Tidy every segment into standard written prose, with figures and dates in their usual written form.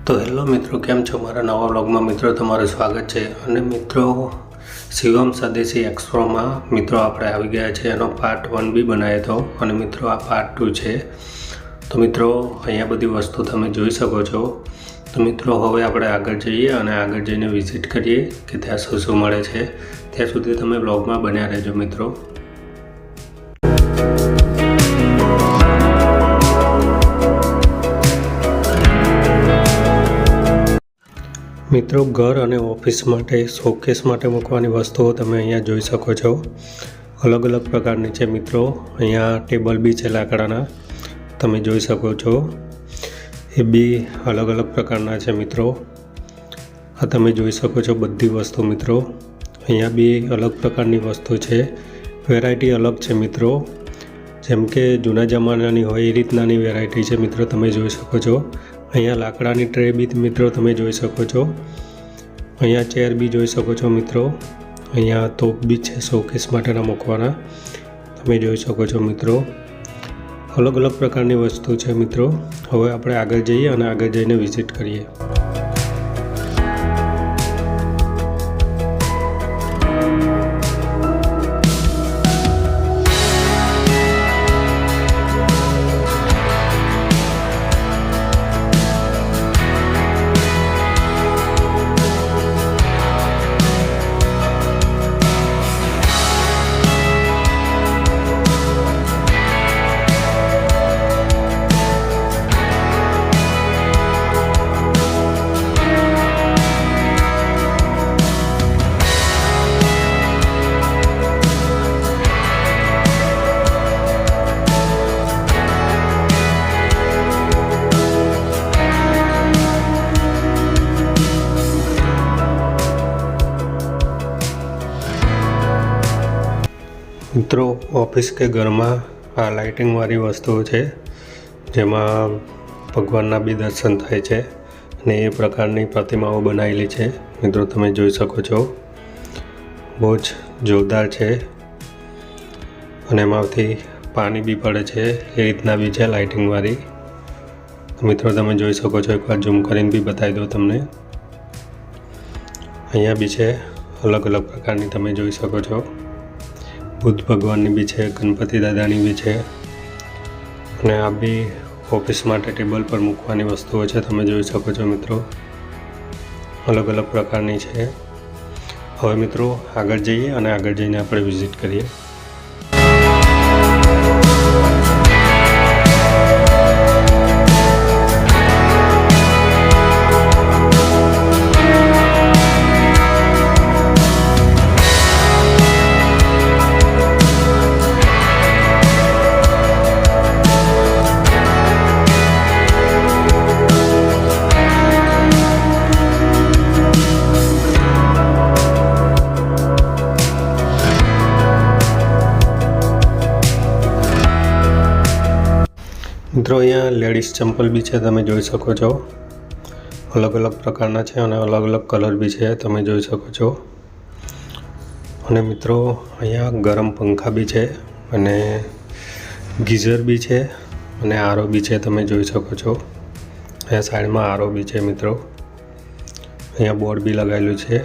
તો હેલો મિત્રો, કેમ છો? મારા નવા વ્લોગમાં મિત્રો તમારું સ્વાગત છે. અને મિત્રો, શિવમ સ્વદેશી એક્સપ્રોમાં મિત્રો આપણે આવી ગયા છે. એનો પાર્ટ 1 બી બનાવ્યો હતો અને મિત્રો આ પાર્ટ 2 છે. તો મિત્રો અહીંયા બધી વસ્તુ તમે જોઈ શકો છો. તો મિત્રો હવે આપણે આગળ જઈએ અને આગળ જઈને વિઝિટ કરીએ કે ત્યાં શું શું મળે છે. ત્યાં સુધી તમે વ્લોગમાં બન્યા રહેજો મિત્રો. મિત્રો, ઘર અને ઓફિસ માટે શોકેસ માટે મૂકવાની વસ્તુઓ તમે અહીંયા જોઈ શકો છો. અલગ અલગ પ્રકારની છે મિત્રો. અહીંયા ટેબલ બી છે લાકડાના, તમે જોઈ શકો છો. એ બી અલગ અલગ પ્રકારના છે મિત્રો. આ તમે જોઈ શકો છો બધી વસ્તુ મિત્રો. અહીંયા બી અલગ પ્રકારની વસ્તુ છે. વેરાયટી અલગ છે મિત્રો. જેમ કે જૂના જમાનાની હોય એ રીતનાની વેરાયટી છે મિત્રો. તમે જોઈ શકો છો. અહીંયા લાકડાની ટ્રે બી મિત્રો તમે જોઈ શકો છો. અહીંયા ચેર બી જોઈ શકો છો મિત્રો. અહીંયા તોપ બી છે શોકેસ માટેના મૂકવાના, તમે જોઈ શકો છો મિત્રો. અલગ અલગ પ્રકારની વસ્તુ છે મિત્રો. હવે આપણે આગળ જઈએ અને આગળ જઈને વિઝિટ કરીએ. મિત્રો, ઓફિસ કે ઘરમાં આ લાઇટિંગવાળી વસ્તુઓ છે, જેમાં ભગવાનના બી દર્શન થાય છે અને એ પ્રકારની પ્રતિમાઓ બનાવેલી છે મિત્રો. તમે જોઈ શકો છો. બહુ જ જોરદાર છે અને એમાંથી પાણી બી પડે છે એ રીતના બી છે લાઇટિંગવાળી. મિત્રો તમે જોઈ શકો છો. એકવાર ઝૂમ કરીને બી બતાવી દો તમને. અહીંયા બી છે અલગ અલગ પ્રકારની, તમે જોઈ શકો છો. બુદ્ધ ભગવાનની બી છે, ગણપતિ દાદાની બી છે. અને આ બી ઓફિસ માટે ટેબલ પર મૂકવાની વસ્તુઓ છે, તમે જોઈ શકો છો મિત્રો. અલગ અલગ પ્રકારની છે. હવે મિત્રો આગળ જઈએ અને આગળ જઈને આપણે વિઝિટ કરીએ. મિત્રો, અહીંયા લેડીઝ ચંપલ બી છે, તમે જોઈ શકો છો. અલગ અલગ પ્રકારના છે અને અલગ અલગ કલર બી છે, તમે જોઈ શકો છો. અને મિત્રો અહીંયા ગરમ પંખા બી છે અને ગીઝર બી છે અને આરો બી છે, તમે જોઈ શકો છો. અહીંયા સાઈડમાં આરો બી છે મિત્રો. અહીંયા બોર્ડ બી લગાવેલું છે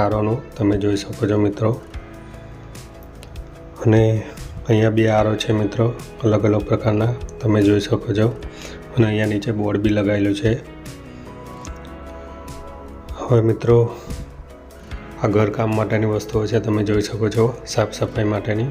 આરોનું, તમે જોઈ શકો છો મિત્રો. અને અહીંયા બી આરો છે મિત્રો, અલગ અલગ પ્રકારના, તમે જોઈ શકો છો. અને અહીંયા નીચે બોર્ડ બી લગાવેલું છે. હવે મિત્રો આ ઘરકામ માટેની વસ્તુઓ છે, તમે જોઈ શકો છો, સાફ સફાઈ માટેની.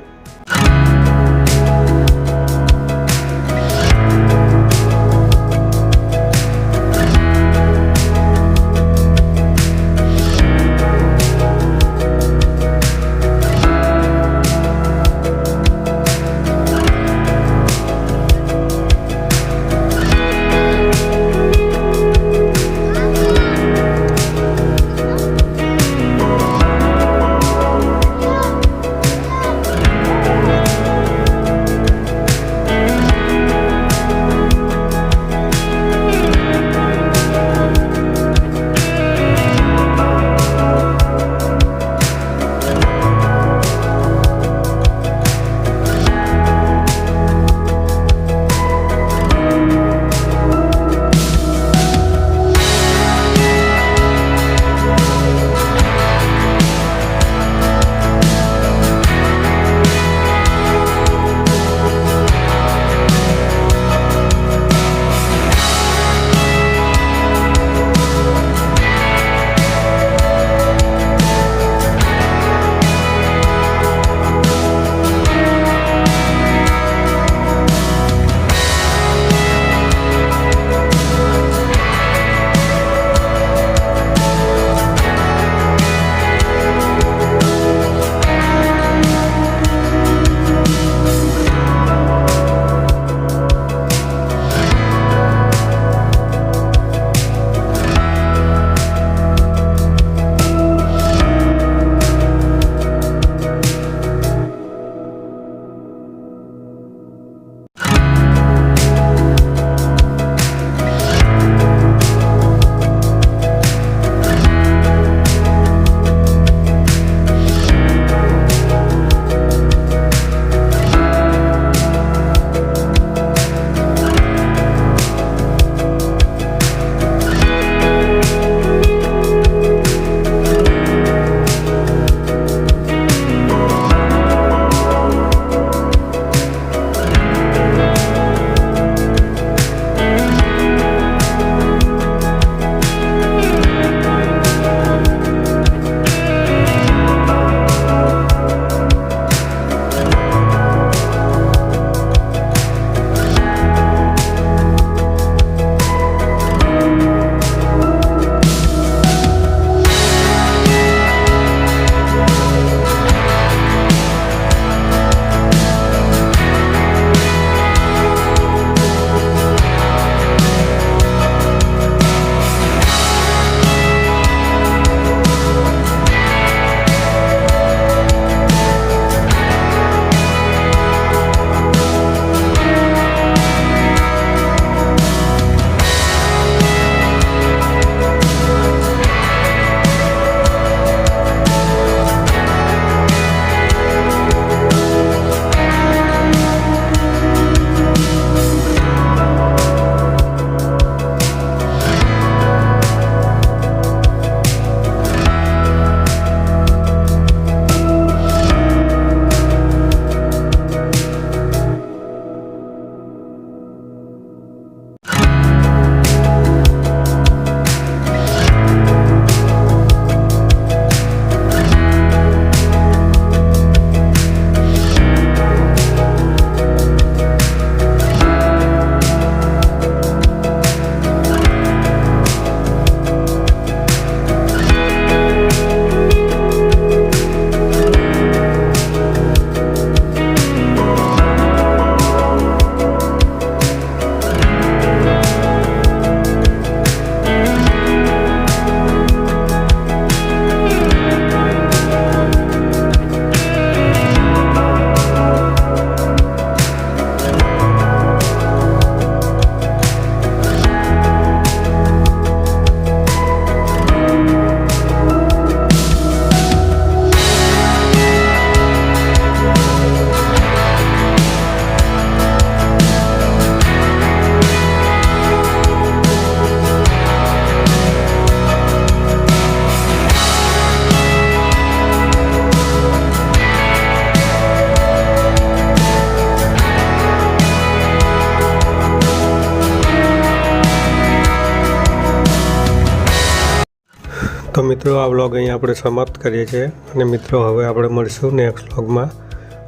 તો મિત્રો આ વ્લોગ અહીં આપણે સમાપ્ત કરીએ છીએ અને મિત્રો હવે આપણે મળીશું નેક્સ્ટ વ્લોગમાં.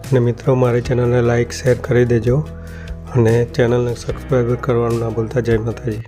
અને મિત્રો મારી ચેનલને લાઇક શેર કરી દેજો અને ચેનલને સબસ્ક્રાઈબ કરવાનું ના ભૂલતા. જય માતાજી.